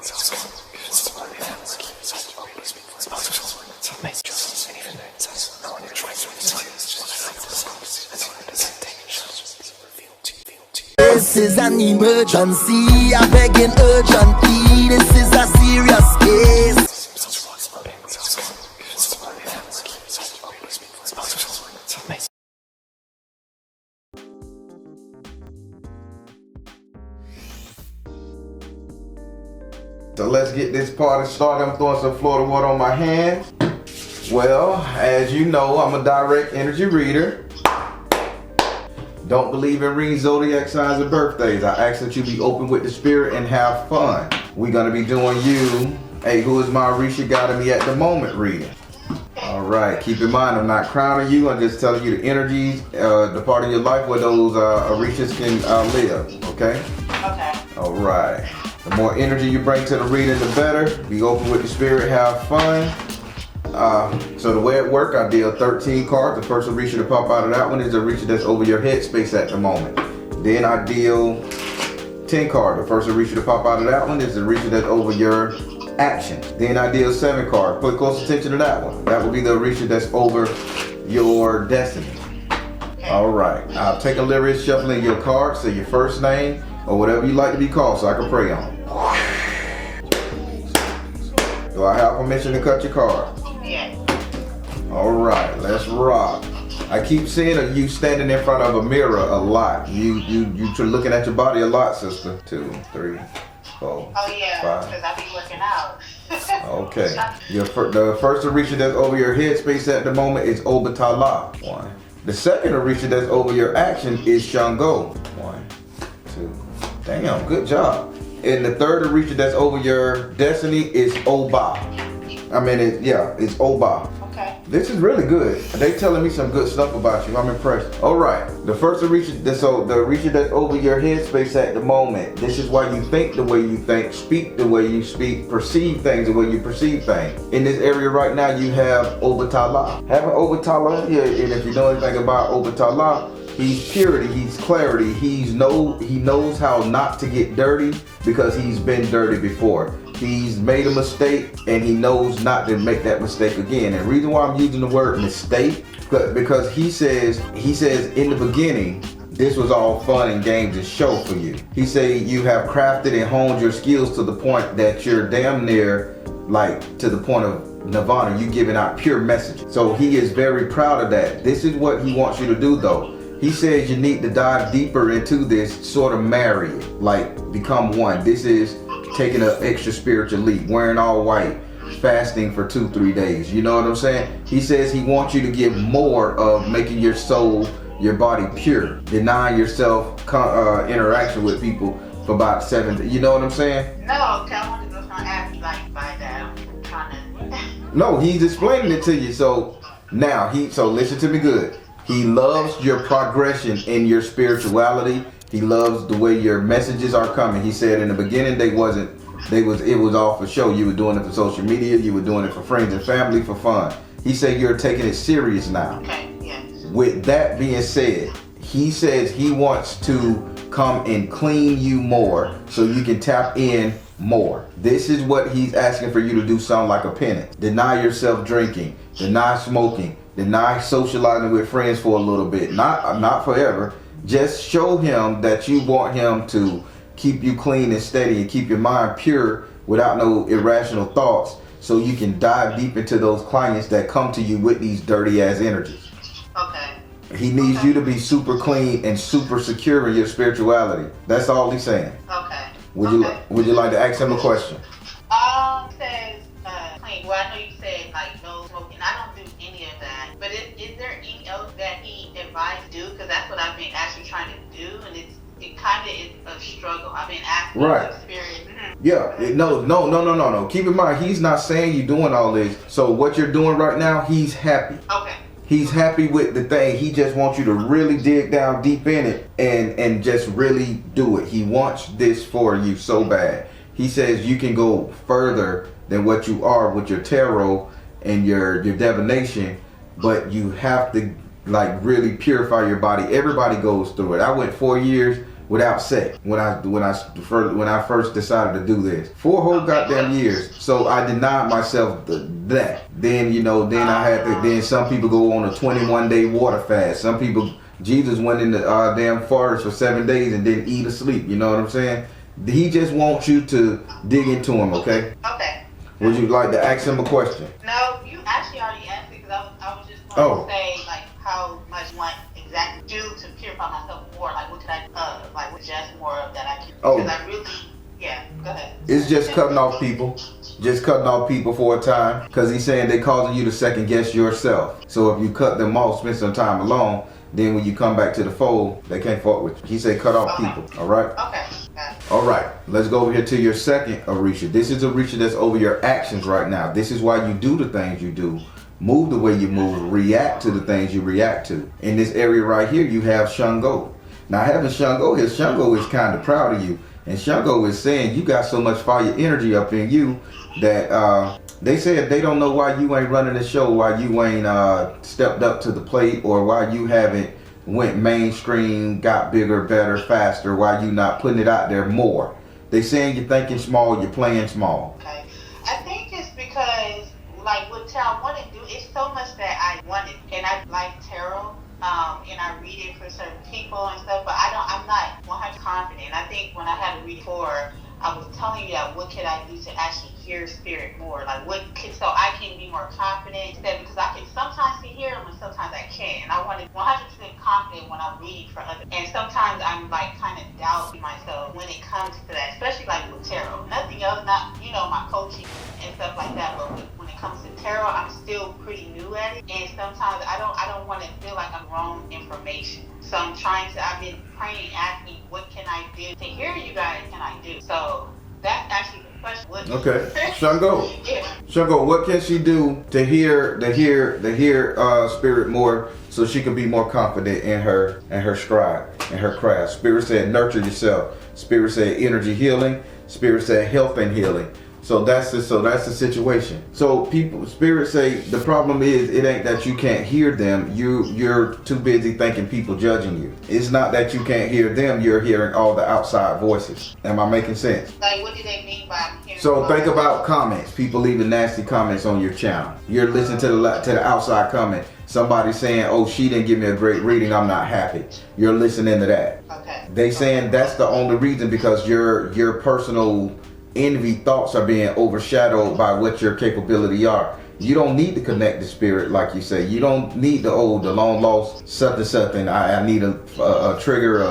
This is an emergency, I begging urgently. This is a serious case. So let's get this party started. I'm throwing some Florida water on my hands. Well, as you know, I'm a direct energy reader. Don't believe in reading zodiac signs and birthdays. I ask that you be open with the spirit and have fun. We're gonna be doing you, hey, who is my Orisha guiding me at the moment reading. All right, keep in mind, I'm not crowning you. I'm just telling you the energies, the part of your life where those Orishas can live, okay? Okay. All right. The more energy you bring to the reading, the better. Be open with the spirit, have fun. So the way it works, I deal 13 cards. The first Orisha to pop out of that one is the Orisha that's over your headspace at the moment. Then I deal 10 cards. The first Orisha to pop out of that one is the Orisha that's over your action. Then I deal 7 cards. Pay close attention to that one. That will be the Orisha that's over your destiny. All right. I'll take a lyric shuffling your cards, say your first name or whatever you like to be called so I can pray on it. Do I have permission to cut your card? Yes. All right, let's rock. I keep seeing you standing in front of a mirror a lot. You looking at your body a lot, sister. 2, 3, 4. Oh yeah, 5. because I be working out. Okay. The first Orisha that's over your headspace at the moment is Obatala. 1. The second Orisha that's over your action is Shango. 1, 2. Damn, good job. And the third Orisha that's over your destiny is Oba. It's Oba. Okay. This is really good. They telling me some good stuff about you. I'm impressed. All right. The first Orisha, the Orisha that's over your headspace at the moment. This is why you think the way you think, speak the way you speak, perceive things the way you perceive things. In this area right now, you have Obatala. Having Obatala here, and if you know anything about Obatala, he's purity, he's clarity, he knows how not to get dirty because he's been dirty before. He's made a mistake and he knows not to make that mistake again. And the reason why I'm using the word mistake, because he says in the beginning, this was all fun and games and show for you. He said you have crafted and honed your skills to the point that you're damn near like to the point of nirvana. You giving out pure messages. So he is very proud of that. This is what he wants you to do though. He says you need to dive deeper into this, sort of marry it, like become one. This is taking an extra spiritual leap, wearing all white, fasting for 2-3 days. You know what I'm saying? He says he wants you to give more of making your soul, your body pure, denying yourself interaction with people for about 7 days. You know what I'm saying? No, okay, I wanted to just ask you like by that. I'm trying to. No, he's explaining it to you. So now so listen to me good. He loves your progression in your spirituality. He loves the way your messages are coming. He said in the beginning it was all for show. You were doing it for social media, you were doing it for friends and family for fun. He said you're taking it serious now. Okay, yes. With that being said, he says he wants to come and clean you more so you can tap in more. This is what he's asking for you to do, sound like a penance. Deny yourself drinking, deny smoking, deny socializing with friends for a little bit, not forever. Just show him that you want him to keep you clean and steady and keep your mind pure without no irrational thoughts so you can dive deep into those clients that come to you with these dirty ass energies. Okay. He needs you to be super clean and super secure in your spirituality. That's all he's saying. Okay. Would you like to ask him a question? Says clean. Well, I know you said like no smoking. I don't do any of that. But is there any else that he advised to do? Because that's what I've been actually trying to do, and it kind of is a struggle. I've been asking the spirit. Yeah. No. Keep in mind, he's not saying you're doing all this. So what you're doing right now, he's happy. Okay. He's happy with the thing. He just wants you to really dig down deep in it and just really do it. He wants this for you so bad. He says you can go further than what you are with your tarot and your divination, but you have to like really purify your body. Everybody goes through it. I went 4 years without sex when I first decided to do this. 4 whole goddamn years. So I denied myself that. Then I had to. Then some people go on a 21-day water fast. Some people, Jesus went in the damn forest for 7 days and didn't eat or sleep. You know what I'm saying? He just wants you to dig into him, okay? Okay. Would you like to ask him a question? No, you actually already asked it because I was just going to say like how much you want exactly do to purify myself more. Like what could I like suggest more of that I can? Because I really, go ahead. It's just cutting off people. Just cutting off people for a time. Because he's saying they're causing you to second guess yourself. So if you cut them off, spend some time alone, then when you come back to the fold, they can't fuck with you. He said cut off people. All right? Okay. All right. Let's go over here to your second Orisha. This is Orisha that's over your actions right now. This is why you do the things you do. Move the way you move. React to the things you react to. In this area right here, you have Shango. Now having Shango here, Shango is kind of proud of you. And Shango is saying you got so much fire energy up in you that they said they don't know why you ain't running the show, why you ain't stepped up to the plate, or why you haven't went mainstream, got bigger, better, faster, why you not putting it out there more. They saying you're thinking small, you're playing small. Okay. I think it's because like what I want to do, it's so much that I wanted, and I like tarot. And I read it for certain people and stuff, but I'm not 100% confident. I think when I had to read before, I was telling you that what could I do to actually hear spirit more? Like so I can be more confident instead, because I can sometimes hear them and sometimes I can't. And I want to 100% confident when I'm reading for others. And sometimes I'm like kind of doubting myself when it comes to that, especially like with tarot. Nothing else, not my coaching and stuff like that, but when it comes to tarot, I'm still pretty new at it. And sometimes I don't want to feel like I'm wrong information. So I've been praying, asking, what can I do to hear you guys? Can I do? So that's actually the question. Okay, Shango. Yeah. Shango, what can she do to hear spirit more, so she can be more confident in her stride and her craft? Spirit said nurture yourself. Spirit said energy healing. Spirit said health and healing. So that's the situation. So spirit say the problem is it ain't that you can't hear them. You're too busy thinking people judging you. It's not that you can't hear them. You're hearing all the outside voices. Am I making sense? Like what do they mean by hearing? So think about comments. People leaving nasty comments on your channel. You're listening to the outside comment. Somebody saying, "Oh, she didn't give me a great reading. I'm not happy." You're listening to that. Okay. They saying that's the only reason, because your personal envy thoughts are being overshadowed by what your capability are. You don't need to connect the spirit, like you say. You don't need the long lost something. I need a trigger,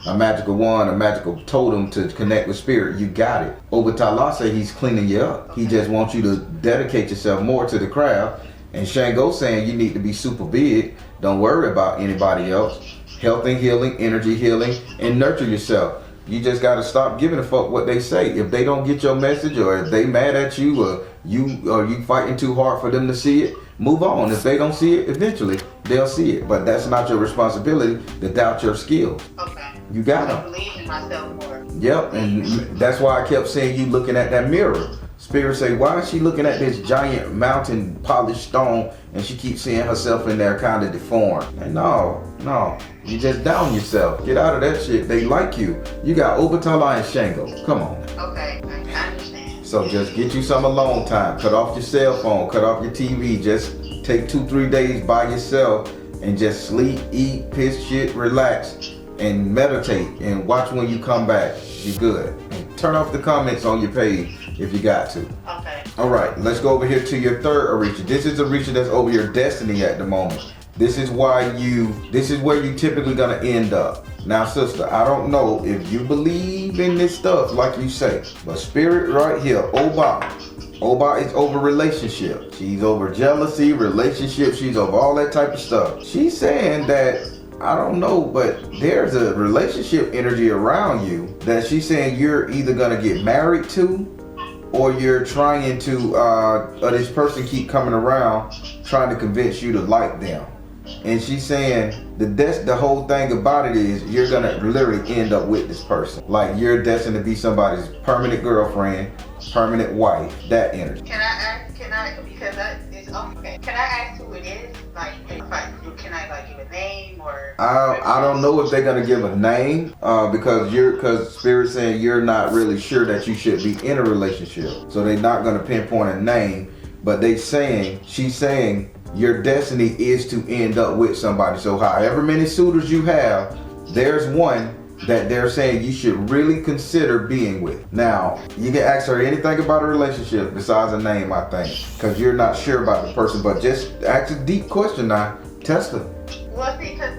a magical wand, a magical totem to connect with spirit. You got it. Obatala say he's cleaning you up. He just wants you to dedicate yourself more to the craft. And Shango saying you need to be super big. Don't worry about anybody else. Health and healing, energy healing, and nurture yourself. You just got to stop giving a fuck what they say. If they don't get your message, or if they mad at you, or you fighting too hard for them to see it, move on. If they don't see it, eventually they'll see it. But that's not your responsibility to doubt your skills. Okay. You got I them. believe in myself more. Yep, and that's why I kept saying you looking at that mirror. Spirit say, why is she looking at this giant mountain polished stone and she keeps seeing herself in there kind of deformed? And no, you just down yourself. Get out of that shit. They like you. You got Obatala and Shango. Come on. Okay, I understand. So just get you some alone time. Cut off your cell phone. Cut off your TV. Just take 2-3 days by yourself and just sleep, eat, piss shit, relax, and meditate and watch when you come back. You're good. And turn off the comments on your page if you got to. Okay. All right, let's go over here to your third Orisha. This is Orisha that's over your destiny at the moment. This is where you typically gonna end up. Now, sister, I don't know if you believe in this stuff like you say, but spirit right here, Oba is over relationship. She's over jealousy, relationship. She's over all that type of stuff. She's saying that, I don't know, but there's a relationship energy around you that she's saying you're either gonna get married to, or you're trying to, this person keep coming around trying to convince you to like them. And she's saying the whole thing about it is you're gonna literally end up with this person. Like you're destined to be somebody's permanent girlfriend, permanent wife, that energy. Can I, because it's Okay. Can I ask who it is? Like, can I like give a name or? I don't know if they're gonna give a name because Spirit's saying you're not really sure that you should be in a relationship, so they're not gonna pinpoint a name. But she's saying your destiny is to end up with somebody. So however many suitors you have, there's one that they're saying you should really consider being with. Now, you can ask her anything about a relationship besides a name, I think, because you're not sure about the person, but just ask a deep question now. Test her. Well, see, here's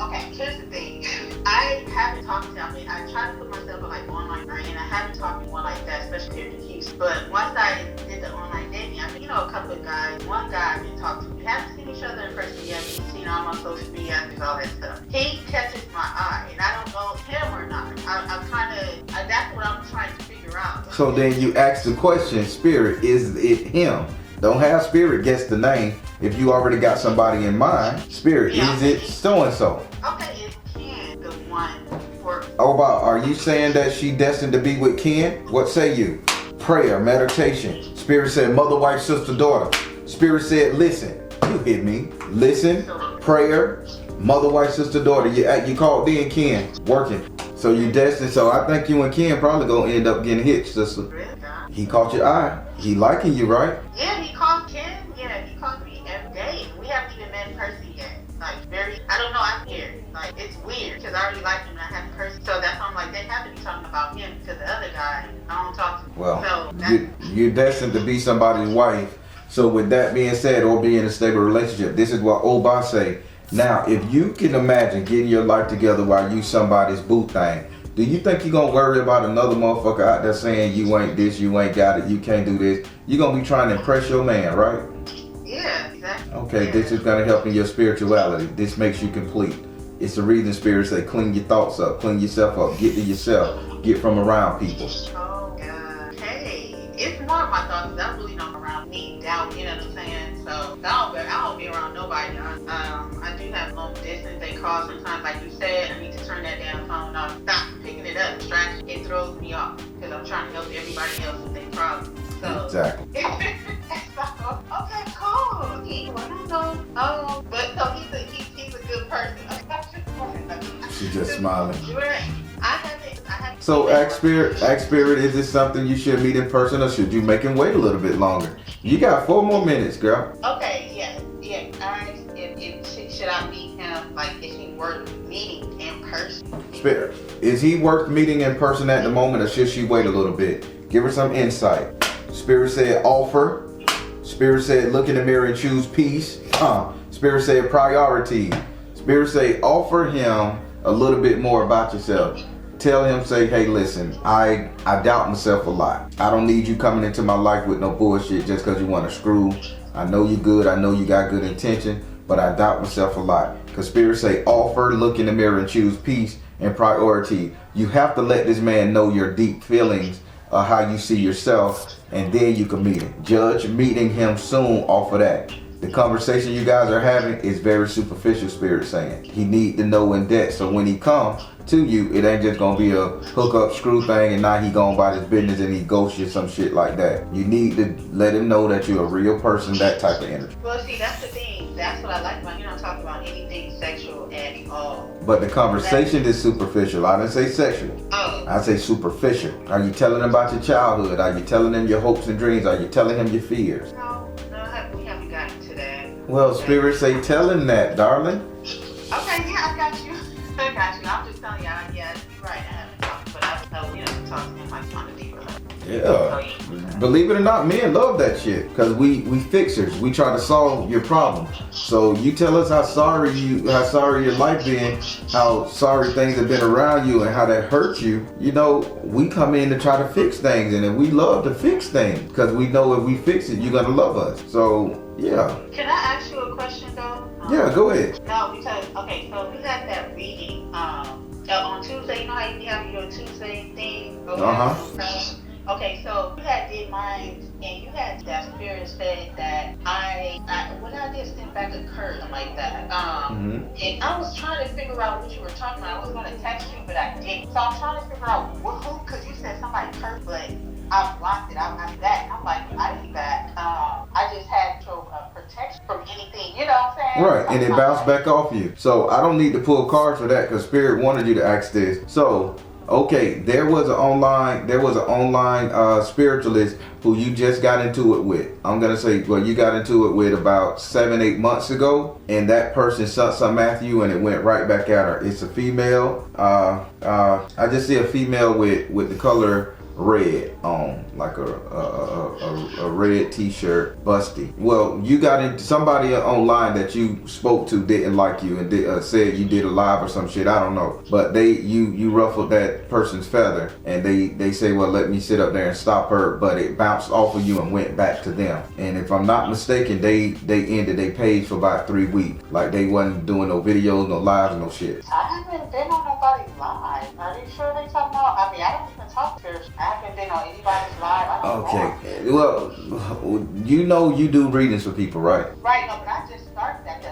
the thing. I haven't talked to, I try to put myself in like online dating, and I haven't talked to anyone like that, especially here in Houston. But once I did the online dating, a couple of guys. One guy I didn't talk to. We haven't seen each other in person yet. We've seen him on social media and all that stuff. He catches my eye, and I don't know him or not. That's what I'm trying to figure out. So then you ask the question, Spirit, is it him? Don't have Spirit guess the name. If you already got somebody in mind, Spirit, is it so-and-so? Okay, is Ken the one for... Oh, wow. Are you saying that she destined to be with Ken? What say you? Prayer, meditation. Spirit said mother, wife, sister, daughter. Spirit said listen. You hit me. Listen, prayer, mother, wife, sister, daughter. You called in Ken, working. So you destined. So I think you and Ken probably gonna end up getting hitched, sister. Really? He caught your eye. He liking you, right? Yeah, he called Ken. Yeah, he called me every day. We haven't even met in person yet. Like, I don't know, I'm scared. Like, it's weird because I already like him and I haven't person. So that's why I'm like, they have to be talking about him because the other guy, I don't talk to. Well, you're destined to be somebody's wife. So with that being said, or be in a stable relationship, this is what Oba say. Now, if you can imagine getting your life together while you somebody's boo thing, do you think you're gonna worry about another motherfucker out there saying you ain't this, you ain't got it, you can't do this? You're gonna be trying to impress your man, right? Yeah, exactly. Okay, yeah. This is gonna help in your spirituality. This makes you complete. It's the reason Spirit say clean your thoughts up, clean yourself up, get to yourself, get from around people. Oh God. Hey, it's more of my thoughts. I really don't around me down, you know what I'm saying? So I don't be around nobody. I do have long distance. They call sometimes, like you said. I need to turn that damn phone off. Stop picking it up. Distraction. It throws me off because I'm trying to help everybody else with their problems. So Exactly. Okay, cool. I don't know. But so he's a good person. She's just smiling. I haven't. So ask Spirit, is this something you should meet in person or should you make him wait a little bit longer? You got 4 more minutes, girl. Okay, yeah. I asked should I meet him, like, is he worth meeting in person? Spirit, is he worth meeting in person at the moment or should she wait a little bit? Give her some insight. Spirit said offer. Spirit said look in the mirror and choose peace. Spirit said priority. Spirit say offer him a little bit more about yourself. Tell him, say, hey, listen, I doubt myself a lot. I don't need you coming into my life with no bullshit just because you want to screw. I know you good. I know you got good intention, but I doubt myself a lot. Because Spirit say offer, look in the mirror and choose peace and priority. You have to let this man know your deep feelings of how you see yourself, and then you can meet him. Judge meeting him soon off of that. The conversation you guys are having is very superficial, Spirit saying. He need to know in depth, so when he comes to you, it ain't just gonna be a hook up screw thing and now he going about his business and he ghosts you, some shit like that. You need to let him know that you're a real person, that type of energy. Well, see, that's the thing. That's what I like about, you're not talking about anything sexual at all. But the conversation is superficial. I didn't say sexual. Oh. I say superficial. Are you telling him about your childhood? Are you telling him your hopes and dreams? Are you telling him your fears? No, we haven't gotten to that. Well, Spirit say tell him that, darling. Okay, yeah, I got you. I'm just telling you, yeah, you're right. I haven't talked, but I know we haven't talked to him like on a deeper level. Yeah. Believe it or not, men love that shit. Because we fixers. We try to solve your problem. So you tell us how sorry your life been, how sorry things have been around you and how that hurt you. You know, we come in to try to fix things, and we love to fix things. Because we know if we fix it, you're gonna love us. So yeah. Can I ask you a question though? Yeah, go ahead. No, because okay, so we had that reading on Tuesday. You know how you have your Tuesday thing? Okay, so you had did mine, and you had that Spirit said that when I did send back a curse, something like that. And I was trying to figure out what you were talking about. I was gonna text you, but I didn't. So I'm trying to figure out who, because you said somebody cursed, but I blocked it. I'm back. I'm like, I ain't back. I just had protection saying? Right, and it bounced back off you. So I don't need to pull cards for that because Spirit wanted you to ask this. So, okay, there was an online spiritualist who you just got into it with. I'm gonna say, well, you got into it with about 7-8 months ago, and that person sent some at you, and it went right back at her. It's a female. I just see a female with the color red on, like a red t-shirt, busty. Well, you got into somebody online that you spoke to didn't like you and said you did a live or some shit. I don't know, but you ruffled that person's feather, and they say, well, let me sit up there and stop her, but it bounced off of you and went back to them. And if I'm not mistaken, they ended their page for about 3 weeks. Like they wasn't doing no videos, no lives, no shit. I haven't been on nobody's live. Are you sure they talking about? I mean, I don't even talk to her. I haven't been on anybody's live. Okay. Well, you know you do readings for people, right? Right, no, but I just started that I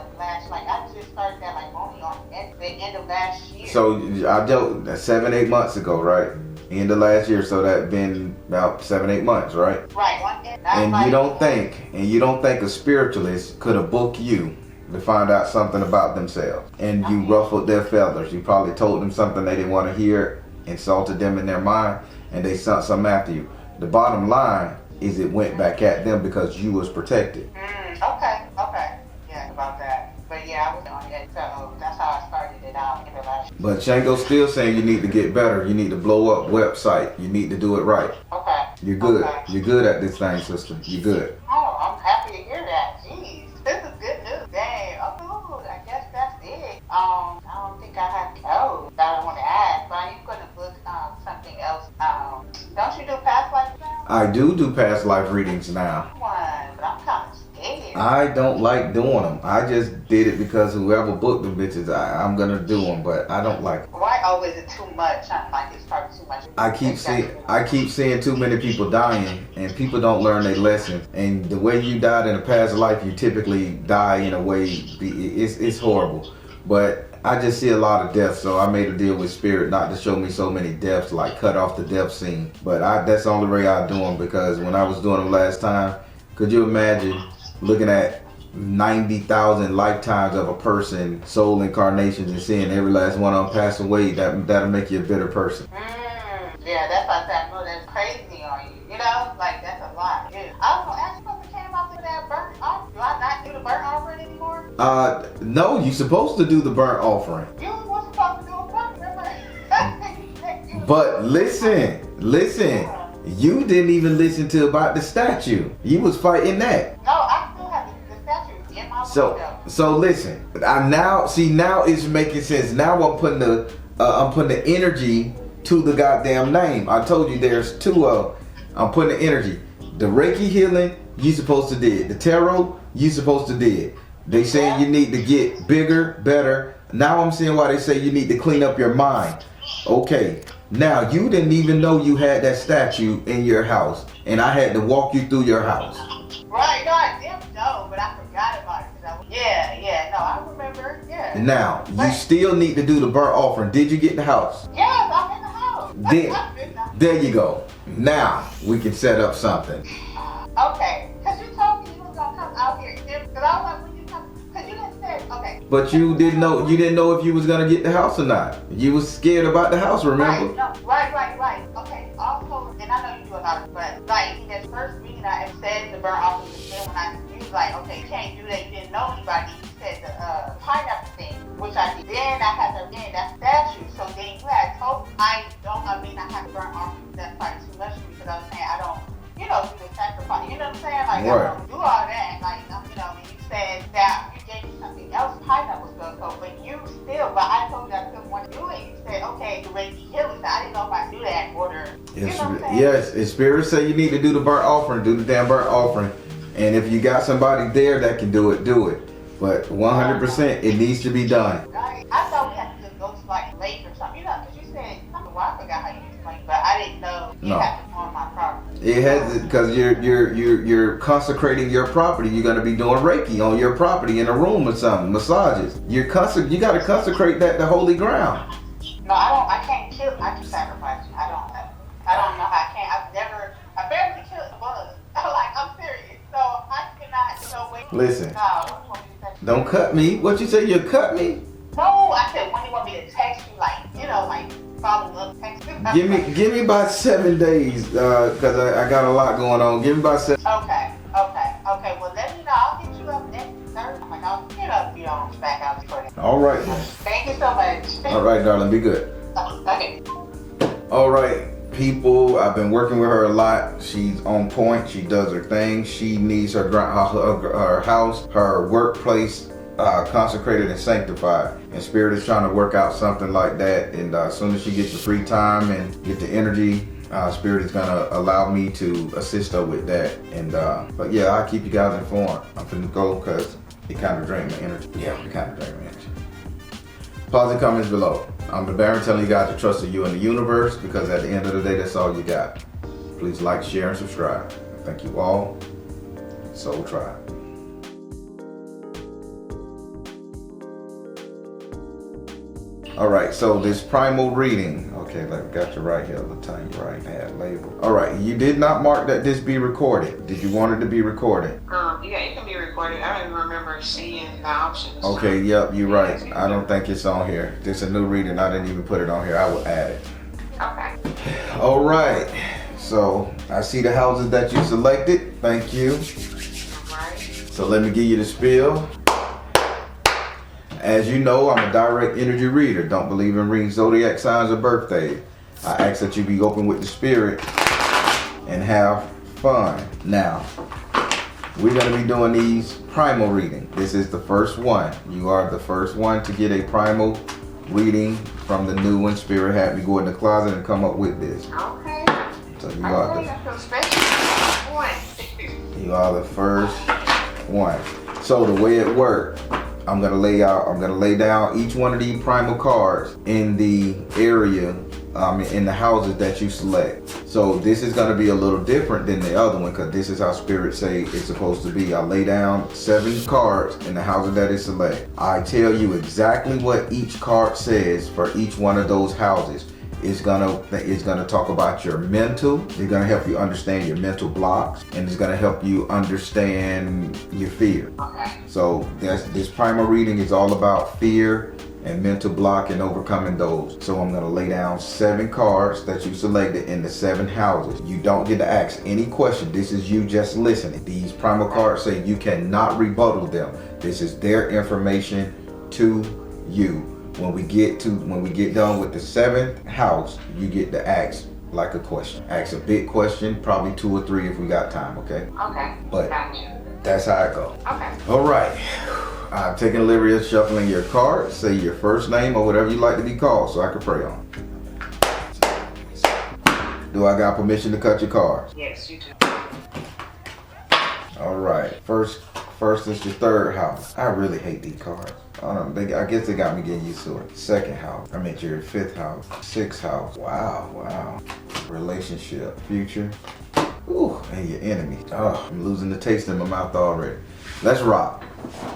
just started that like only on the end of last year. So I joked that 7-8 months ago, right? End of last year, so that been about 7-8 months, right? Right. And you don't think a spiritualist could have booked you to find out something about themselves, and you ruffled their feathers. You probably told them something they didn't want to hear, insulted them in their mind, and they sent some after you. The bottom line is it went back at them because you was protected. Okay. Yeah, about that. But yeah, I was on it, so that's how I started it out in the last year. But Shango's still saying you need to get better. You need to blow up website. You need to do it right. Okay. You're good. Okay. You're good at this thing, sister. You're good. Oh, I'm happy to hear that. Jeez, this is good news. Dang. Oh, I guess that's it. I don't think I have code that I want to ask, but I'm going to book something else. Don't you do past life now? I do past life readings now. But I'm kind of scared. I don't like doing them. I just did it because whoever booked them bitches, I'm gonna do them, but I don't like them. Why always is it too much? I'm like, it's probably too much. I keep seeing too many people dying, and people don't learn their lessons. And the way you died in a past life, you typically die in a way, it's horrible. But I just see a lot of deaths, so I made a deal with Spirit not to show me so many deaths, like cut off the death scene. But that's the only way I do them, because when I was doing them last time, could you imagine looking at 90,000 lifetimes of a person, soul incarnations, and seeing every last one of them pass away? That'll make you a bitter person. Yeah, that's why I said I know that's crazy on you. You know, like that's a lot. Yeah. I was gonna ask you what came after that burnt offering. Do I not do the burnt offering anymore? No, you're supposed to do the burnt offering. You was supposed to do a burnt, remember? But listen. You didn't even listen to about the statue. You was fighting that. No, I still have the statue in my window. So listen. Now it's making sense. Now I'm putting the energy to the goddamn name. I told you there's two of them. I'm putting the energy. The Reiki healing, you supposed to did. The tarot, you supposed to did. They saying you need to get bigger, better. Now I'm seeing why they say you need to clean up your mind. Okay. Now you didn't even know you had that statue in your house, and I had to walk you through your house. Right, no, I didn't know, but I forgot about it. No, I remember, yeah. Now, you still need to do the burnt offering. Did you get the house? Yes, I'm in the house. There you go. Now, we can set up something. Okay, because you told me you was going to come out here. Because I was like, when you come, because you didn't say, okay. But you didn't know if you was going to get the house or not. You was scared about the house, remember? Right. Okay, also, and I know you do a lot of, but like, in this first reading, I had said the burnt offering, then when you was like, okay, you can't do that, you didn't know anybody, you said the pineapple thing, which I did. Then I had to get that statue, so then you had told me, I have to burn offering, that's like too much for me, because I was saying, I don't, do the sacrifice, you know what I'm saying? Like, right. I don't do all that, like, and you said that you gave me something else, pineapple was good, so, but I told you I couldn't want to do it. You said, okay, the Reiki healing, I didn't know if I do that in order. Yes, if Spirit say you need to do the burnt offering, do the damn burnt offering. And if you got somebody there that can do it, do it. But 100%, it needs to be done. Right. I thought we had to just go to like lake or something, because you said, I forgot how you explained, but I didn't know you had to go on my property. It has, because you're consecrating your property. You're gonna be doing Reiki on your property in a room or something, massages. You gotta consecrate that to holy ground. No, I can't kill. I can sacrifice you. I don't know how I can't. I barely killed a bug. I'm serious. So I cannot. Wait. Listen. No, Don't cut me. What you say? You cut me? No, I said when you want me to text you, like, you know, like follow up text. Give me about 7 days, cause I got a lot going on. Give me about 7. Okay. Well, let me know. I'll hit you up next Thursday. Like, I'll get up, you know, back out for it. All right then. Thank you so much. All right, darling. Be good. Okay. All right, people. I've been working with her a lot. She's on point. She does her thing. She needs her house, her workplace consecrated and sanctified. And Spirit is trying to work out something like that. And as soon as she gets the free time and get the energy, Spirit is gonna allow me to assist her with that. And but yeah, I'll keep you guys informed. I'm finna go because it kind of drained my energy. Yeah, it kind of drained my energy. Positive comments below. I'm the Baron telling you guys to trust in you and the universe, because at the end of the day, that's all you got. Please like, share, and subscribe. Thank you all. Soul Tribe. All right, so this primal reading. Okay, got you right here. I'll tell you right. Add label. All right, you did not mark that this be recorded. Did you want it to be recorded? Yeah, it can be recorded. I don't even remember seeing the options. Okay, yep, you're right. I don't think it's on here. This is a new reading. I didn't even put it on here. I will add it. Okay. All right. So I see the houses that you selected. Thank you. All right. So let me give you the spiel. As you know, I'm a direct energy reader. Don't believe in reading zodiac signs or birthdays. I ask that you be open with the spirit and have fun. Now, we're going to be doing these primal reading. This is the first one. You are the first one to get a primal reading from the new one. Spirit had me go in the closet and come up with this. Okay. So you are I feel special. you are the first one. So the way it works, I'm gonna lay down each one of these primal cards in the area, in the houses that you select. So this is gonna be a little different than the other one, because this is how Spirit say it's supposed to be. I lay down 7 cards in the houses that it select. I tell you exactly what each card says for each one of those houses. It's gonna talk about your mental. It's gonna help you understand your mental blocks, and it's gonna help you understand your fear. Okay. So this primal reading is all about fear and mental block and overcoming those. So I'm gonna lay down 7 cards that you selected in the 7 houses. You don't get to ask any question. This is you just listening. These primal cards say you cannot rebuttal them. This is their information to you. When we get done with the 7th house, you get to ask like a question. Ask a big question, probably 2 or 3 if we got time, okay? Okay. But gotcha. That's how it goes. Okay. All right. I'm taking the liberty of shuffling your cards. Say your first name or whatever you like to be called so I can pray on it. Do I got permission to cut your cards? Yes, you do. All right. First is your 3rd house. I really hate these cards. I guess they got me getting used to it. 2nd house. I meant your 5th house. 6th house. Wow. Relationship. Future. Ooh, and your enemy. Oh, I'm losing the taste in my mouth already. Let's rock.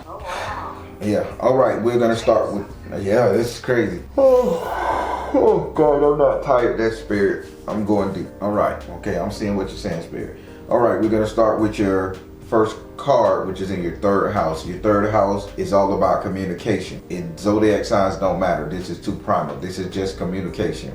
Oh, wow. Yeah. All right. We're gonna start with. Yeah, this is crazy. Oh God, I'm not tired. That Spirit. I'm going deep. All right. Okay, I'm seeing what you're saying, Spirit. All right. We're gonna start with your first card, which is in your 3rd house. Your 3rd house is all about communication. Zodiac signs don't matter. This is too primal. This is just communication.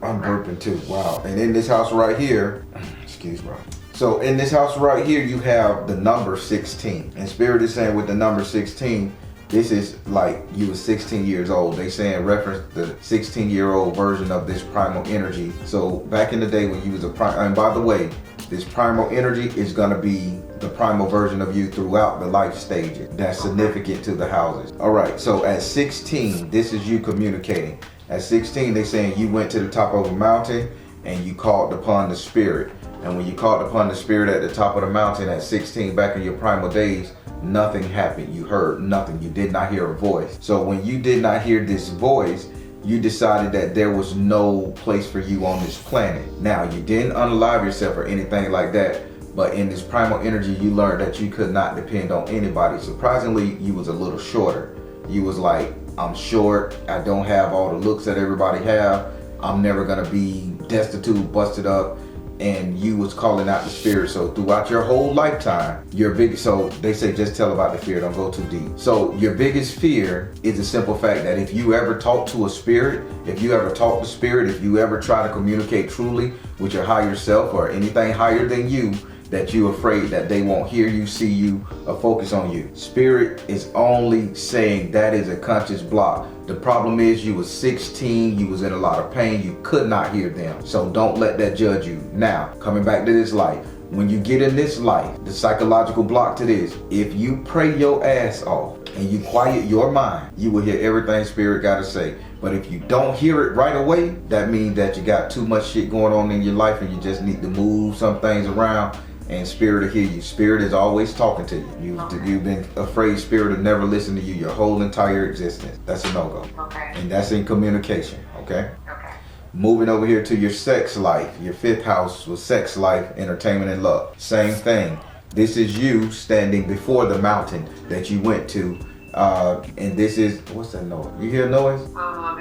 I'm burping too. Wow. And in this house right here, excuse me. So in this house right here, you have the number 16. And Spirit is saying with the number 16, this is like you were 16 years old. They saying reference the 16-year-old version of this primal energy. So back in the day when you was and by the way, this primal energy is gonna be the primal version of you throughout the life stages. That's significant to the houses. All right, so at 16, this is you communicating. At 16, they saying you went to the top of a mountain and you called upon the Spirit. And when you called upon the Spirit at the top of the mountain at 16, back in your primal days, nothing happened. You heard nothing. You did not hear a voice. So when you did not hear this voice, you decided that there was no place for you on this planet. Now, you didn't unalive yourself or anything like that, but in this primal energy, you learned that you could not depend on anybody. Surprisingly, you was a little shorter. You was like, I'm short. I don't have all the looks that everybody have. I'm never gonna be destitute, busted up. and you was calling out the spirit. So throughout your whole lifetime, so they say just tell about the fear, don't go too deep. So your biggest fear is the simple fact that if you ever talk to a spirit, if you ever talk to spirit, if you ever try to communicate truly with your higher self or anything higher than you, that you're afraid that they won't hear you, see you, or focus on you. Spirit is only saying that is a conscious block. The problem is you was 16, you was in a lot of pain, you could not hear them. So don't let that judge you. Now, coming back to this life, when you get in this life, the psychological block to this, if you pray your ass off and you quiet your mind, you will hear everything spirit got to say. But if you don't hear it right away, that means that you got too much shit going on in your life and you just need to move some things around. And spirit will hear you. Spirit is always talking to you. You've been afraid spirit will never listen to you your whole entire existence. That's a no-go. Okay. And that's in communication, okay? Okay. Moving over here to your sex life. Your 5th house was sex life, entertainment, and love. Same thing. This is you standing before the mountain that you went to. And this is, what's that noise? You hear noise?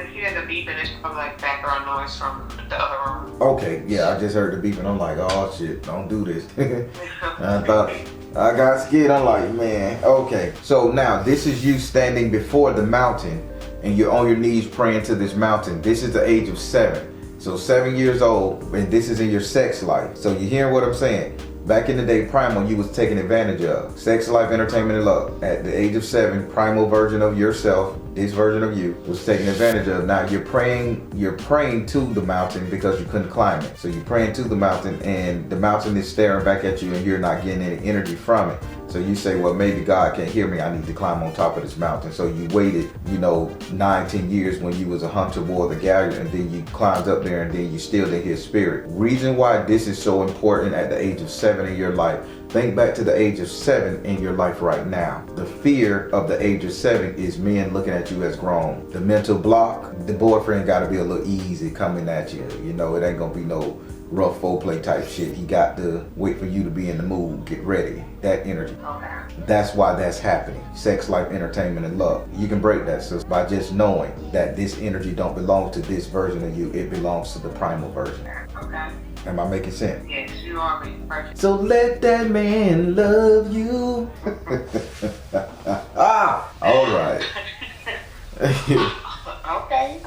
If you hear the beeping, it's probably like background noise from the other room. Okay, yeah, I just heard the beeping. I'm like, oh shit, don't do this. I thought, I got scared. I'm like, man, okay. So now this is you standing before the mountain and you're on your knees praying to this mountain. This is the age of 7. So 7 years old, and this is in your sex life. So you hearing what I'm saying? Back in the day, Primal, you was taken advantage of. Sex, life, entertainment, and love. At the age of 7, Primal version of yourself, this version of you, was taken advantage of. Now you're praying to the mountain because you couldn't climb it. So you're praying to the mountain and the mountain is staring back at you and you're not getting any energy from it. So you say, well, maybe God can't hear me. I need to climb on top of this mountain. So you waited, 9-10 years when you was a hunter, wore the galleon, and then you climbed up there and then you still didn't hear spirit. Reason why this is so important at the age of 7 in your life. Think back to the age of 7 in your life right now. The fear of the age of 7 is men looking at you as grown. The mental block, the boyfriend got to be a little easy coming at you. It ain't going to be no rough foreplay type shit. He got to wait for you to be in the mood, get ready. That energy. Okay. That's why that's happening. Sex, life, entertainment, and love. You can break that, sis, by just knowing that this energy don't belong to this version of you. It belongs to the primal version. Okay. Am I making sense? Yes, you are making perfect. So let that man love you. All right. Okay.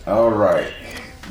All right.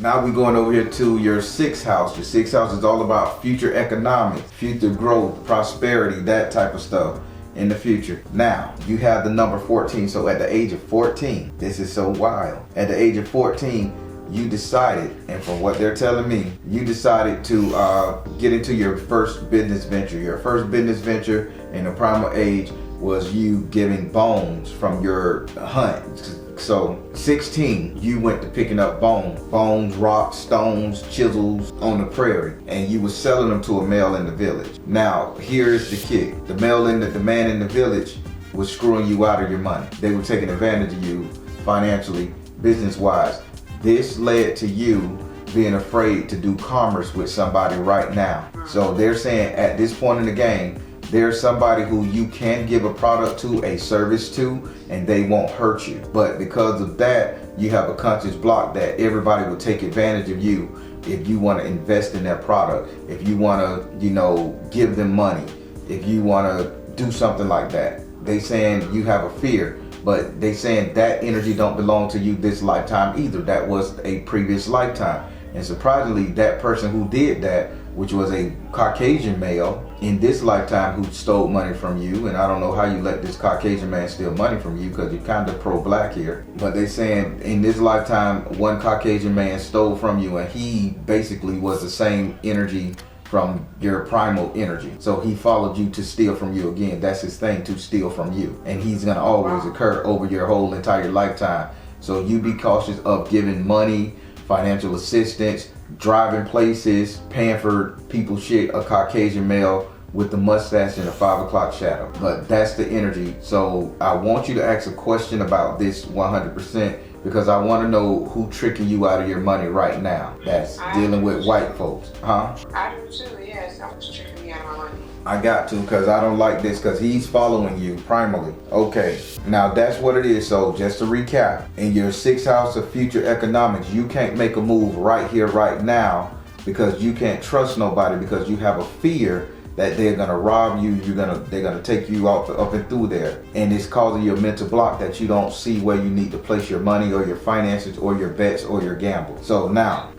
Now we're going over here to your 6th house. Your 6th house is all about future economics, future growth, prosperity, that type of stuff in the future. Now, you have the number 14. So at the age of 14, this is so wild. At the age of 14, you decided, and from what they're telling me, you decided to get into your first business venture. Your first business venture in the primal age was you giving bones from your hunt. So 16, you went to picking up bones, rocks, stones, chisels on the prairie, and you were selling them to a male in the village. Now, here's the kick. The man in the village was screwing you out of your money. They were taking advantage of you financially, business-wise. This led to you being afraid to do commerce with somebody right now. So they're saying at this point in the game, there's somebody who you can give a product to, a service to, and they won't hurt you. But because of that, you have a conscious block that everybody will take advantage of you if you want to invest in their product, if you want to, give them money, if you want to do something like that. They saying you have a fear, but they saying that energy don't belong to you this lifetime either. That was a previous lifetime. And surprisingly, that person who did that, which was a Caucasian male in this lifetime who stole money from you, and I don't know how you let this Caucasian man steal money from you because you're kind of pro-black here, but they saying in this lifetime, one Caucasian man stole from you, and he basically was the same energy from your primal energy. So he followed you to steal from you again. That's his thing, to steal from you. And he's gonna always occur over your whole entire lifetime. So you be cautious of giving money, financial assistance, driving places, paying for people's shit, a Caucasian male with the mustache and a 5 o'clock shadow. But that's the energy. So I want you to ask a question about this 100% because I want to know who tricking you out of your money right now. That's dealing with white folks. Huh? I do too, yes. I'm just tricking me out of my money. I got to, because I don't like this, because he's following you primally. Okay, now that's what it is. So just to recap, in your 6th house of future economics, you can't make a move right here, right now, because you can't trust nobody because you have a fear that they're gonna rob you, they're gonna take you up and through there. And it's causing you a mental block that you don't see where you need to place your money or your finances or your bets or your gamble. So now,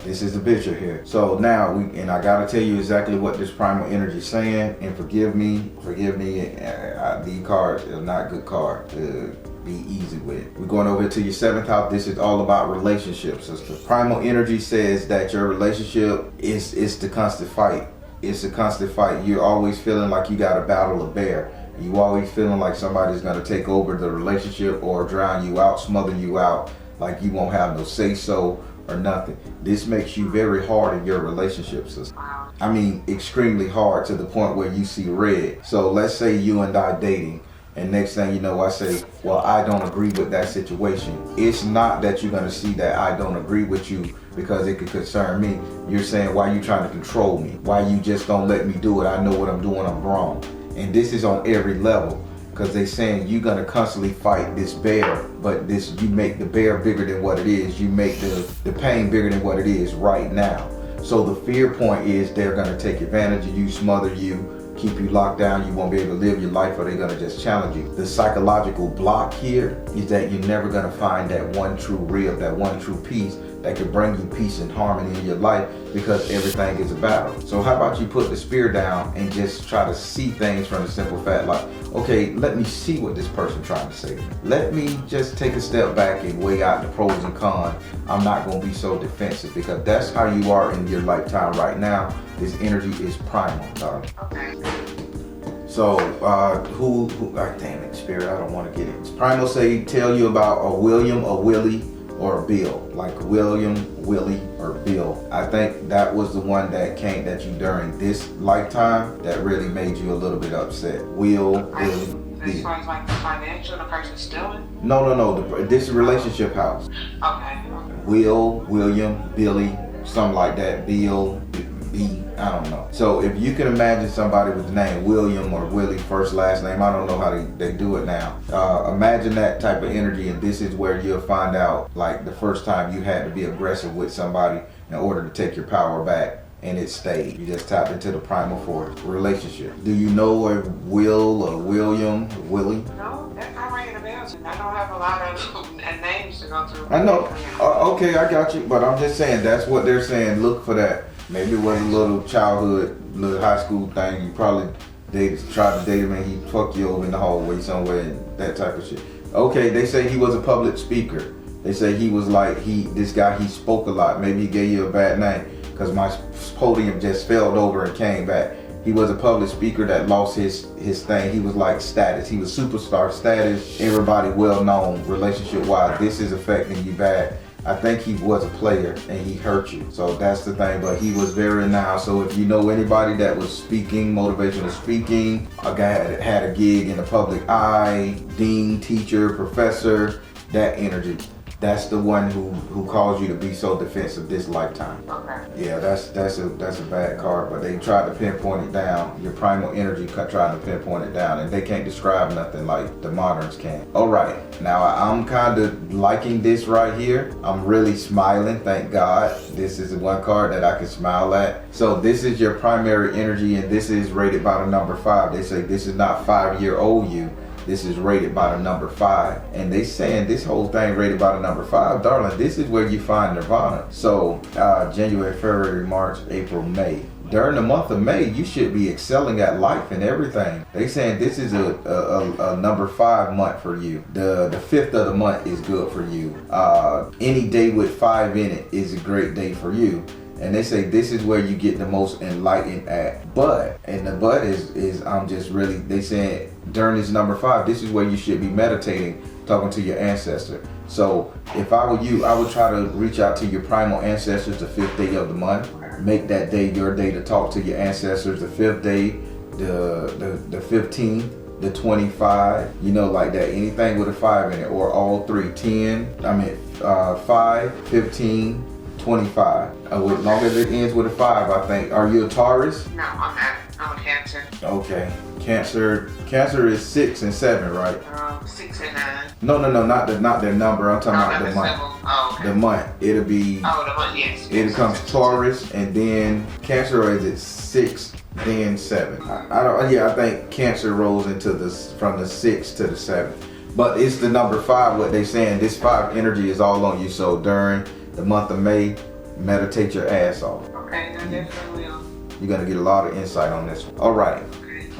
this is the picture here. So now and I gotta tell you exactly what this primal energy is saying, and forgive me, these cards are not good cards to be easy with. We're going over to your 7th house. This is all about relationships, sister. Primal energy says that your relationship is the constant fight. It's a constant fight. You're always feeling like you got to battle a bear. You always feeling like somebody's going to take over the relationship or drown you out, smother you out, like you won't have no say so or nothing. This makes you very hard in your relationships, sister. I mean, extremely hard to the point where you see red. So let's say you and I dating, and next thing you know, I say, well, I don't agree with that situation. It's not that you're going to see that I don't agree with you because it could concern me. You're saying, why you trying to control me? Why you just don't let me do it? I know what I'm doing, I'm wrong. And this is on every level, because they saying you're going to constantly fight this bear, but you make the bear bigger than what it is. You make the pain bigger than what it is right now. So the fear point is they're going to take advantage of you, smother you, keep you locked down. You won't be able to live your life, or they're going to just challenge you. The psychological block here is that you're never going to find that one true real, that one true peace that could bring you peace and harmony in your life, because everything is a battle. So how about you put the spear down and just try to see things from the simple fact, like, okay, let me see what this person trying to say to me. Let me just take a step back and weigh out the pros and cons. I'm not going to be so defensive, because that's how you are in your lifetime right now. This energy is primal, darling. Okay. So, damn it, Spirit, I don't want to get it. Primal say, tell you about a William, a Willie, or a Bill. Like William, Willie, or Bill. I think that was the one that came at you during this lifetime that really made you a little bit upset. Will, Willie, Bill. As far as like the financial, the person stealing? No. This is relationship house. Okay. Will, William, Billy, something like that. Bill, B, I don't know. So if you can imagine somebody with the name William or Willie, first, last name, I don't know how they do it now. Imagine that type of energy, and this is where you'll find out, like the first time you had to be aggressive with somebody in order to take your power back, and it stayed. You just tapped into the primal force. Relationship. Do you know a Will or William or Willie? No, that's not ringing the bells. I don't have a lot of names to go through. I know. Okay, I got you. But I'm just saying, that's what they're saying. Look for that. Maybe it was a little childhood, little high school thing. You probably tried to date him and he fucked you over in the hallway somewhere and that type of shit. Okay, they say he was a public speaker. They say he was like, this guy, he spoke a lot. Maybe he gave you a bad name because my podium just fell over and came back. He was a public speaker that lost his thing. He was like status. He was superstar status. Everybody well known relationship wise. This is affecting you bad. I think he was a player and he hurt you. So that's the thing, but he was very renowned. So if you know anybody that was speaking, motivational speaking, a guy that had a gig in the public eye, dean, teacher, professor, that energy. That's the one who caused you to be so defensive this lifetime. Okay. Yeah, that's a bad card, but they tried to pinpoint it down. Your primal energy trying to pinpoint it down, and they can't describe nothing like the moderns can. All right, now I'm kind of liking this right here. I'm really smiling, thank God. This is the one card that I can smile at. So this is your primary energy, and this is rated by the number 5. They say this is not 5-year-old you. This is rated by the number 5. And they saying this whole thing rated by the number 5, darling, this is where you find nirvana. So January, February, March, April, May. During the month of May, you should be excelling at life and everything. They saying this is a number 5 month for you. The 5th of the month is good for you. Any day with 5 in it is a great day for you. And they say this is where you get the most enlightened at. And the but is I'm just really, they saying during this number 5, this is where you should be meditating, talking to your ancestor. So if I were you, I would try to reach out to your primal ancestors the 5th day of the month. Make that day your day to talk to your ancestors. The 5th day, the 15th, the 25, you know, like that. Anything with a 5 in it, or all 3, 5, 15, 25. As long as it ends with a 5, I think. Are you a Taurus? No, I'm not. I'm a Cancer. Okay. Cancer is 6 and 7, right? 6 and 9. No, not their number. I'm talking about the month. Oh, okay. The month. It'll be. Oh, the month. Yes. It comes Taurus and then Cancer, or is it 6 then 7? I don't. Yeah, I think Cancer rolls into this from the 6 to the 7. But it's the number 5. What they saying? This 5 energy is all on you. So during the month of May, meditate your ass off. Okay, I definitely will. You're gonna get a lot of insight on this one. All right.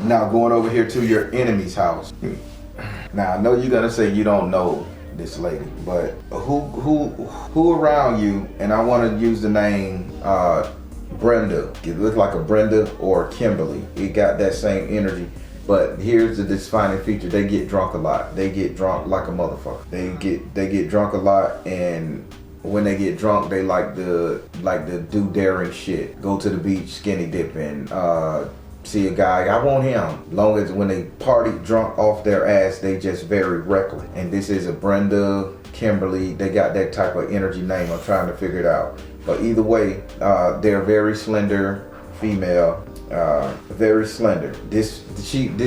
Now going over here to your enemy's house. Now I know you're gonna say you don't know this lady, but who around you? And I want to use the name Brenda. It looks like a Brenda or Kimberly. It got that same energy. But here's the defining feature: they get drunk a lot. They get drunk like a motherfucker. They get drunk a lot, and when they get drunk, they like to do daring shit. Go to the beach, skinny dipping. See a guy, I want him. Long as when they party drunk off their ass, they just very reckless. And this is a Brenda, Kimberly. They got that type of energy name. I'm trying to figure it out. But either way, they're very slender female. Very slender. This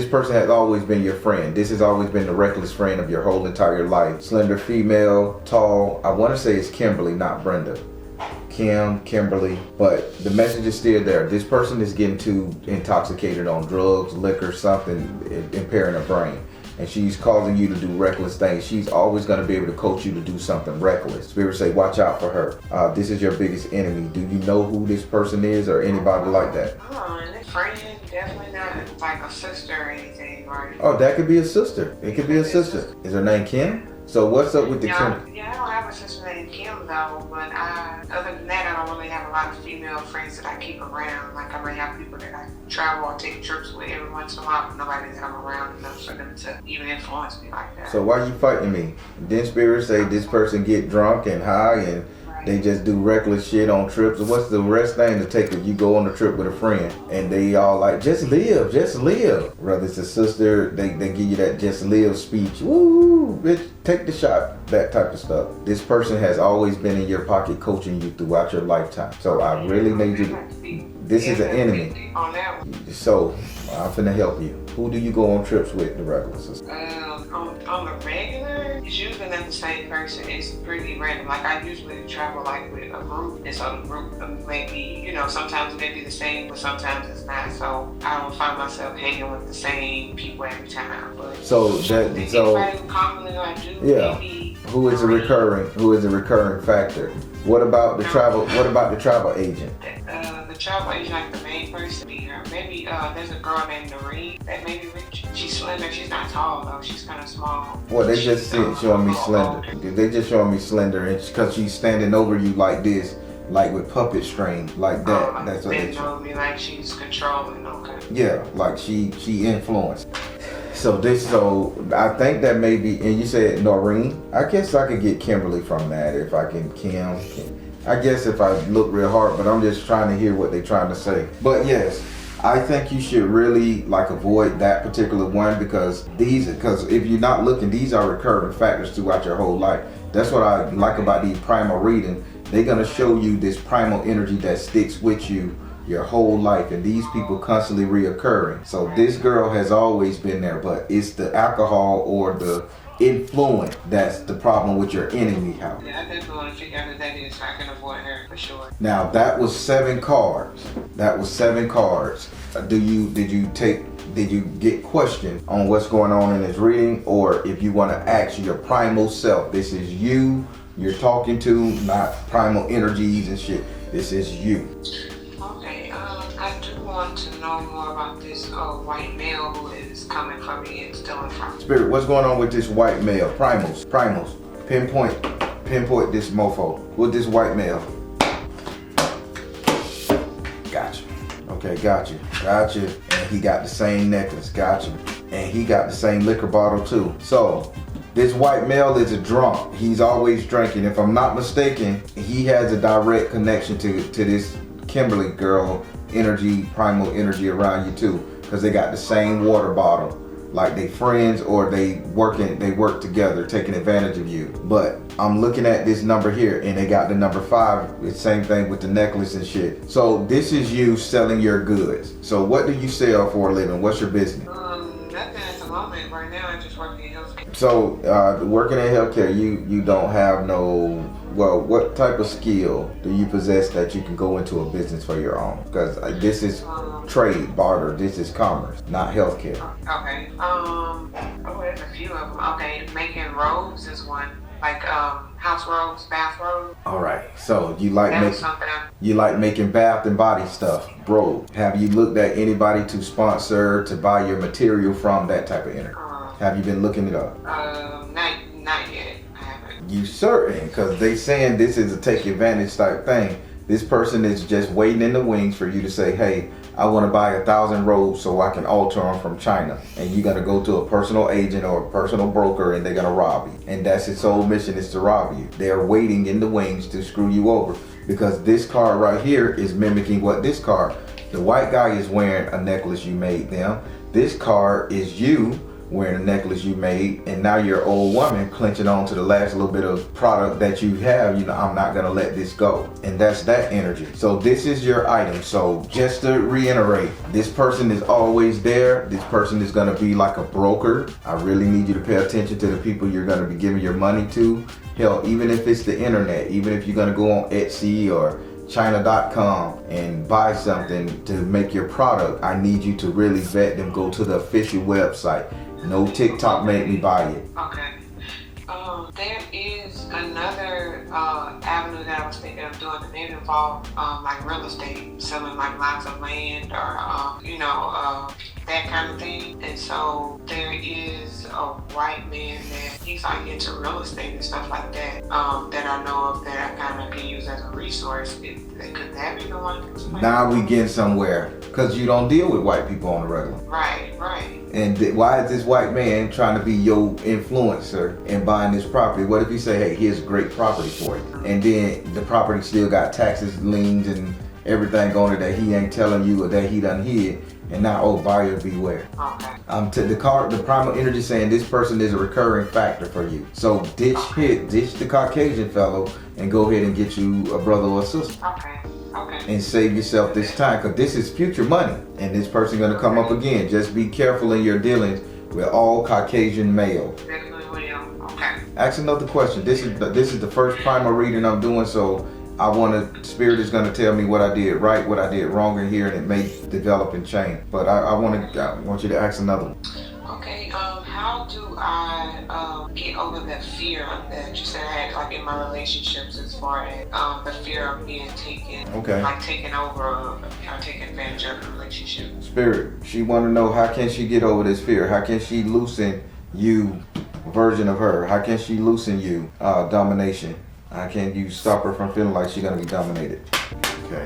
person has always been your friend. This has always been the reckless friend of your whole entire life. Slender female, tall. I want to say it's Kimberly, not Brenda. Kimberly, but the message is still there. This person is getting too intoxicated on drugs, liquor, something impairing her brain. And she's causing you to do reckless things. She's always going to be able to coach you to do something reckless. Spirit say, watch out for her. This is your biggest enemy. Do you know who this person is or anybody like that? Friend, definitely not like a sister or anything, right? Oh, that could be a sister. It could be a sister. Is her name Kim? So what's up with the Kim? Yeah, I don't have a sister named Kim though, but other than that, I don't really have a lot of female friends that I keep around. Like I might have people that I travel or take trips with every once in a while, but nobody that I'm around enough for them to even influence me like that. So why you fighting me? Then Spirit say this person get drunk and high and they just do reckless shit on trips. What's the worst thing to take if you go on a trip with a friend and they all like, just live. Whether it's a sister, they give you that just live speech. Woo, bitch, take the shot. That type of stuff. This person has always been in your pocket coaching you throughout your lifetime. So I really need you. This is an enemy. So I'm finna help you. Who do you go on trips with, the regular sister? On the regular, it's usually not the same person. It's pretty random. Like I usually travel like with a group, and so the group maybe, sometimes it may be the same, but sometimes it's not. So I don't find myself hanging with the same people every time. But commonly I do. Yeah. Maybe Who is a recurring factor? What about the travel? What about the travel agent? The travel agent, like the main person, maybe there's a girl named Noreen that may be rich. She's slender. She's not tall though. She's kind of small. Well, they just showing me slender. They just showing me slender, and because she's standing over you like this, like with puppet string, like that. That's what they show me. Like she's controlling. Okay. Yeah, like she influenced. So I think that may be, and you said Noreen. I guess I could get Kimberly from that if I can. Kim. I guess if I look real hard, but I'm just trying to hear what they're trying to say. But yes, I think you should really avoid that particular one because if you're not looking, these are recurring factors throughout your whole life. That's what I like about these primal reading. They're gonna show you this primal energy that sticks with you your whole life, and these people constantly reoccurring. So this girl has always been there, but it's the alcohol or the influence that's the problem with your enemy house. Yeah, I definitely want to figure out who that is so I can avoid her for sure. Now that was 7 cards. Did you get questions on what's going on in this reading, or if you want to ask your primal self? This is you you're talking to, not primal energies and shit. This is you. Okay, I do want to know more about this white male who is coming for me and stealing from me. Spirit, what's going on with this white male? Primals. Pinpoint this mofo with this white male. Gotcha. Okay, gotcha. And he got the same necklace. Gotcha. And he got the same liquor bottle too. So this white male is a drunk. He's always drinking. If I'm not mistaken, he has a direct connection to this Kimberly girl energy, primal energy around you too, because they got the same water bottle. like they friends or they work together, taking advantage of you. But I'm looking at this number here, and they got the number 5. It's same thing with the necklace and shit. So this is you selling your goods. So what do you sell for a living? What's your business? Nothing at the moment. Right now, I just work in healthcare. So working in healthcare, you don't have no. Well, what type of skill do you possess that you can go into a business for your own? Because this is trade, barter. This is commerce, not healthcare. Okay. There's a few of them. Okay, making robes is one. Like house robes, bath robes. All right. So you like making bath and body stuff, bro. Have you looked at anybody to sponsor, to buy your material from, that type of energy? Have you been looking it up? Not yet. You certain? Because they saying this is a take advantage type thing. This person is just waiting in the wings for you to say, hey, I want to buy 1,000 robes so I can alter them from China. And you're going to go to a personal agent or a personal broker, and they're going to rob you. And that's its sole mission, is to rob you. They're waiting in the wings to screw you over, because this card right here is mimicking what this card. The white guy is wearing a necklace you made them. This card is you wearing a necklace you made, and now you're an old woman clenching on to the last little bit of product that you have. You know, I'm not gonna let this go. And that's that energy. So this is your item. So just to reiterate, this person is always there. This person is gonna be like a broker. I really need you to pay attention to the people you're gonna be giving your money to. Hell, even if it's the internet, even if you're gonna go on Etsy or China.com and buy something to make your product, I need you to really vet them. Go to the official website. No TikTok made me buy it. Okay. There is another avenue that I was thinking of doing, and it involved like real estate, selling like lots of land or that kind of thing. And so there is a white man that he's like into real estate and stuff like that, that I know of, that I kind of can use as a resource. Could that be the one? Now we getting somewhere, because you don't deal with white people on the regular. Right. And why is this white man trying to be your influencer and buying this property? What if you say, hey, here's great property for you, and then the property still got taxes, liens, and everything on it that he ain't telling you or that he done hid, and now, oh, buyer beware. Okay. The primal energy saying this person is a recurring factor for you. So ditch the Caucasian fellow and go ahead and get you a brother or a sister. Okay. And save yourself this time, because this is future money, and this person gonna come up again. Just be careful in your dealings with all Caucasian male. Definitely will. Okay. Ask another question. This is the first primal reading I'm doing, so Spirit is gonna tell me what I did right, what I did wrong in here, and it may develop and change. But I want you to ask another one. Okay. How do I get over the fear that you said I had, like in my relationships, as far as the fear of being taken, like taken over or taking advantage of the relationship? Spirit, she want to know, how can she get over this fear? How can she loosen you, version of her? How can she loosen you, domination? How can you stop her from feeling like she's gonna be dominated? Okay.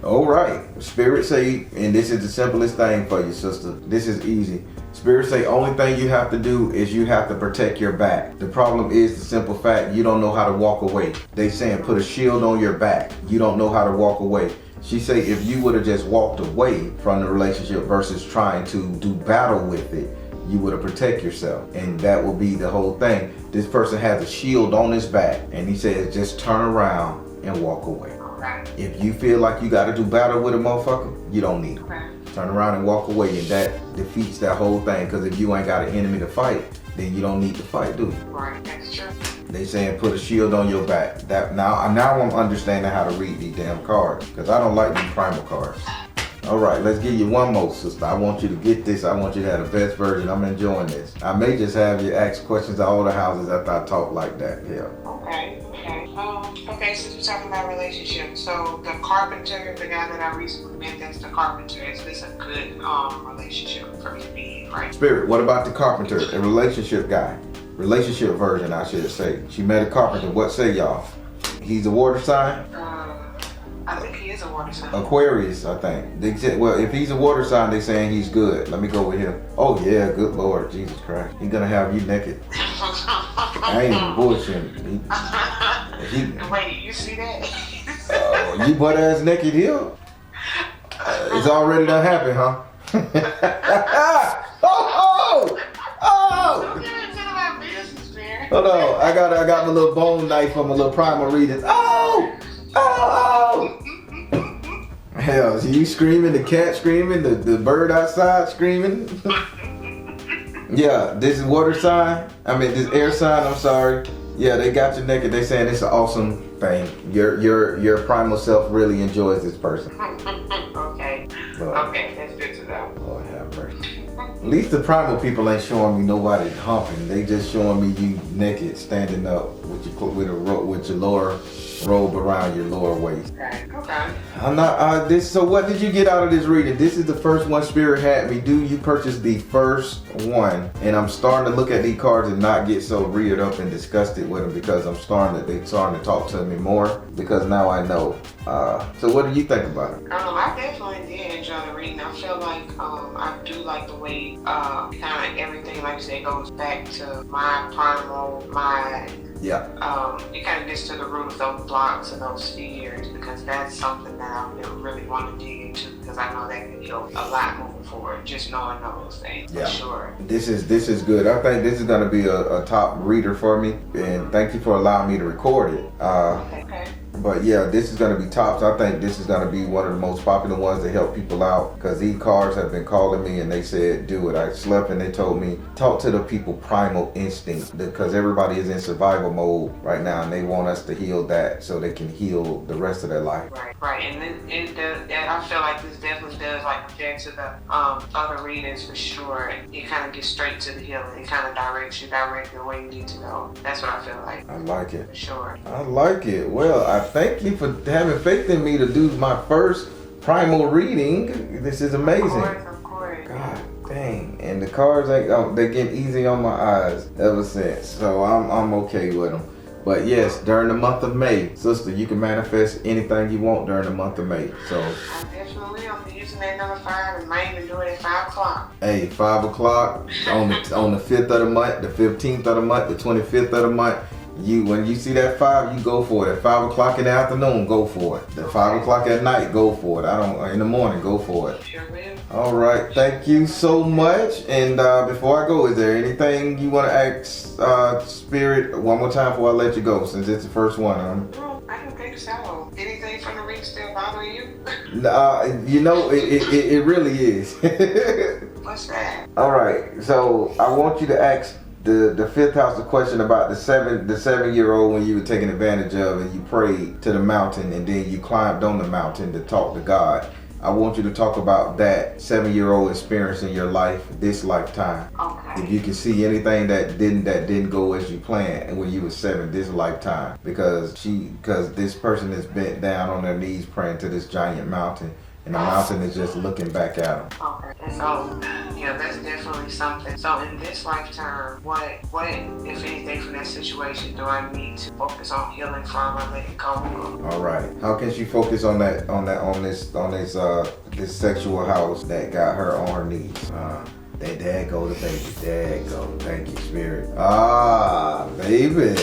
All right. Spirit say, and this is the simplest thing for you, sister. This is easy. Spirit say, only thing you have to do is you have to protect your back. The problem is the simple fact you don't know how to walk away. They saying put a shield on your back. You don't know how to walk away. She say if you would have just walked away from the relationship versus trying to do battle with it, you would have protect yourself, and that will be the whole thing. This person has a shield on his back, and he says just turn around and walk away. If you feel like you got to do battle with a motherfucker, you don't need him. Turn around and walk away, and that defeats that whole thing, because if you ain't got an enemy to fight, then you don't need to fight, do you? Right, that's true. They saying put a shield on your back. That now I'm understanding how to read these damn cards, because I don't like these primal cards. All right, let's give you one more, sister. I want you to get this. I want you to have the best version. I'm enjoying this. I may just have you ask questions of all the houses after I talk like that. Yeah. Okay, since we're talking about relationships, so the carpenter, the guy that I recently met, that's the carpenter. Is this a good relationship for me to be in, right? Spirit, what about the carpenter, a relationship guy? Relationship version, I should say. She met a carpenter. What say y'all? He's a water sign? I think he is a water sign. Aquarius, I think. They said, well, if he's a water sign, they're saying he's good. Let me go with him. Oh yeah, good Lord, Jesus Christ. He's gonna have you naked. I ain't even bullshitting. Wait, you see that? You butt ass naked here? It's already done happened, huh? Oh Hold on, I got my little bone knife from my little Primal Reading. Oh! Hell, you screaming, the cat screaming, the bird outside screaming. Yeah, this is water sign. I mean, this air sign, I'm sorry. Yeah, they got you naked. They saying it's an awesome thing. Your primal self really enjoys this person. Okay. Okay, that's good to know. Lord have mercy. At least the primal people ain't showing me nobody humping. They just showing me you naked, standing up with your lower robe around your lower waist. Okay. Okay. I'm not so what did you get out of this reading? This is the first one Spirit had me do. You purchased the first one, and I'm starting to look at these cards and not get so reared up and disgusted with them because they starting to talk to me more because now I know. So what do you think about it? I definitely did enjoy the reading. I feel like I do like the way kind of everything, like you said, goes back to my primal, yeah. It kind of gets to the root of those blocks and those fears because that's something that I really want to dig into because I know that can help a lot moving forward. Just knowing those things, for sure. This is good. I think this is going to be a top reader for me, and thank you for allowing me to record it. Okay. But yeah, this is going to be tops. I think this is going to be one of the most popular ones to help people out because these cards have been calling me and they said, do it. I slept and they told me, talk to the people primal instinct because everybody is in survival mode right now and they want us to heal that so they can heal the rest of their life. Right. And I feel like this definitely does like project to the other readings for sure. It kind of gets straight to the healing. It kind of directs you directly the way you need to go. That's what I feel like. I like it. For sure. I like it. Well, I thank you for having faith in me to do my first primal reading. This is amazing. Of course. God dang. And the cards they getting easy on my eyes ever since. So I'm okay with them. But yes, during the month of May, sister, you can manifest anything you want during the month of May. So I definitely will be using that number 5 and might even do it at 5 o'clock. Hey, 5 o'clock on the 5th of the month, the 15th of the month, the 25th of the month. When you see that 5, you go for it. At 5 o'clock in the afternoon, go for it. At 5 o'clock at night, go for it. In the morning, go for it. Sure will. All right, thank you so much. And before I go, is there anything you want to ask Spirit one more time before I let you go, since it's the first one? No, I don't think so. Anything from the reading still bothering you? It really is. What's that? All right, so I want you to ask the fifth house a question about the 7-year-old when you were taken advantage of and you prayed to the mountain and then you climbed on the mountain to talk to God. I want you to talk about that 7-year-old experience in your life this lifetime. Okay. If you can see anything that didn't go as you planned and when you were 7 this lifetime, because this person is bent down on their knees praying to this giant mountain. And the mountain is just looking back at them. Okay. So, that's definitely something. So in this lifetime, what, if anything, from that situation do I need to focus on healing from or letting go of? All right. How can she focus on this sexual house that got her on her knees? There go the baby. There go. Thank you, Spirit. Baby.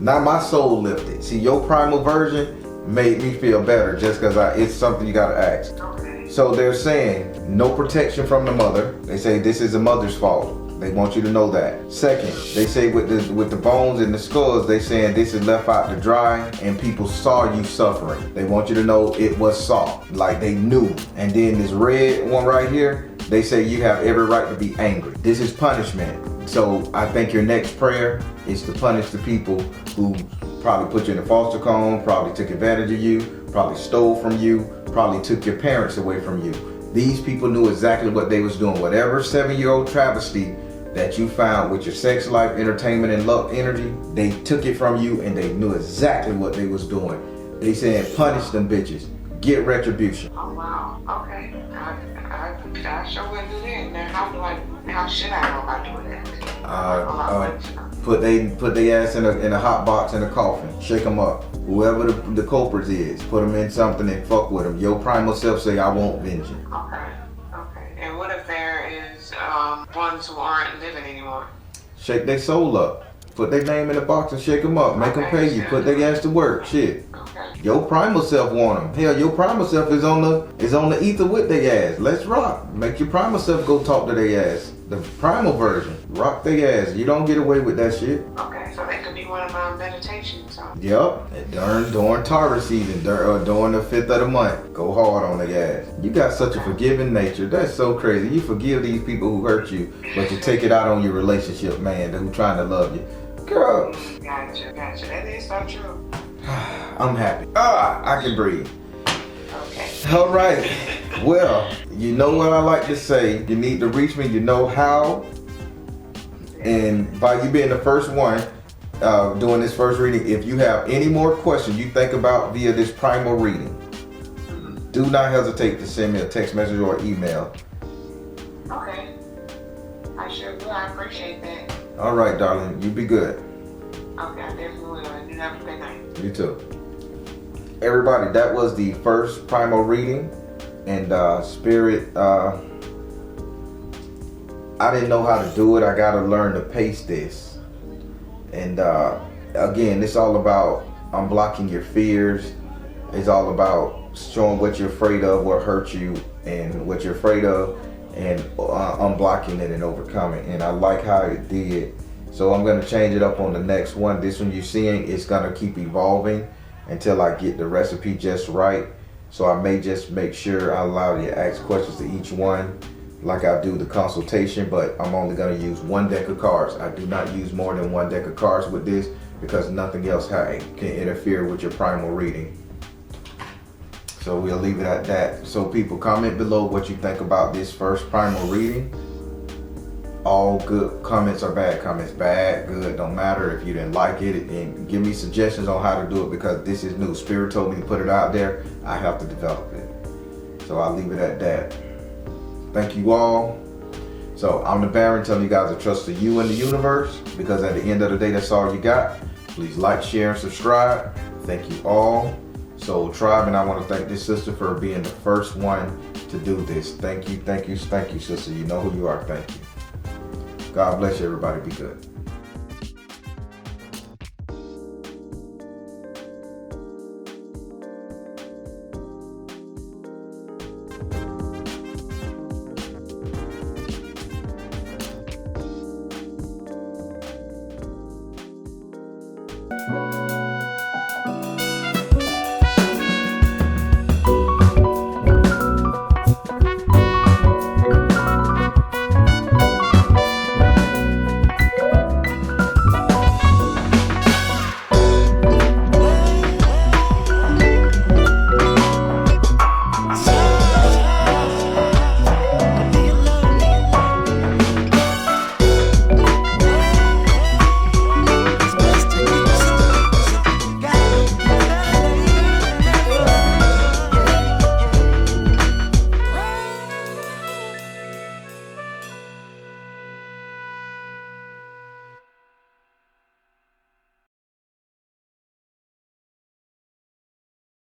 Now my soul lifted. See, your primal version made me feel better just because it's something you gotta ask. Okay. So they're saying no protection from the mother. They say this is the mother's fault. They want you to know that. Second, they say with the bones and the skulls, they saying this is left out to dry and people saw you suffering. They want you to know it was saw, like they knew. And then this red one right here, they say you have every right to be angry. This is punishment. So I think your next prayer is to punish the people who probably put you in a foster home, probably took advantage of you, probably stole from you, probably took your parents away from you. These people knew exactly what they was doing. Whatever 7-year-old travesty that you found with your sex life, entertainment, and love energy, they took it from you and they knew exactly what they was doing. They said punish them bitches. Get retribution. Oh wow. Okay. I sure will do that. Now how should I go about doing that? Put they ass in a hot box in a coffin. Shake them up. Whoever the culprit is, put them in something and fuck with them. Your primal self say, I won't vengeance. Okay. And what if there is ones who aren't living anymore? Shake their soul up. Put their name in the box and shake them up. Make them pay you. Put their ass to work. Shit. Okay. Your primal self want them. Hell, your primal self is on the ether with their ass. Let's rock. Make your primal self go talk to their ass. The primal version. Rock their ass. You don't get away with that shit. Okay, so that could be one of my meditations. So. Yep. During Taurus season, during the 5th of the month, go hard on their ass. You got such a forgiving nature. That's so crazy. You forgive these people who hurt you, but you take it out on your relationship man who trying to love you. Girl. Gotcha. That is so true. I'm happy. I can breathe. Okay. All right. Well, you know what I like to say. You need to reach me. You know how. And by you being the first one doing this first reading, if you have any more questions you think about via this primal reading, do not hesitate to send me a text message or email. Okay. I sure will. I appreciate that. All right, darling. You be good. Okay, I definitely will. You have a good night. You too. Everybody, that was the first primal reading. And Spirit, I didn't know how to do it. I got to learn to pace this. And again, it's all about unblocking your fears. It's all about showing what you're afraid of, what hurt you, and what you're afraid of, and unblocking it and overcoming. And I like how it did. So I'm going to change it up on the next one. This one you're seeing, it's going to keep evolving until I get the recipe just right. So I may just make sure I allow you to ask questions to each one like I do the consultation, but I'm only going to use one deck of cards. I do not use more than one deck of cards with this because nothing else can interfere with your primal reading. So we'll leave it at that. So people, comment below what you think about this first primal reading. All good comments are bad comments. Bad, good, don't matter. If you didn't like it, and give me suggestions on how to do it because this is new. Spirit told me to put it out there. I have to develop it. So I'll leave it at that. Thank you all. So I'm the Baron telling you guys to trust the you and the universe because at the end of the day, that's all you got. Please like, share, and subscribe. Thank you all. Soul Tribe, and I want to thank this sister for being the first one to do this. Thank you, sister. You know who you are. Thank you. God bless you, everybody. Be good.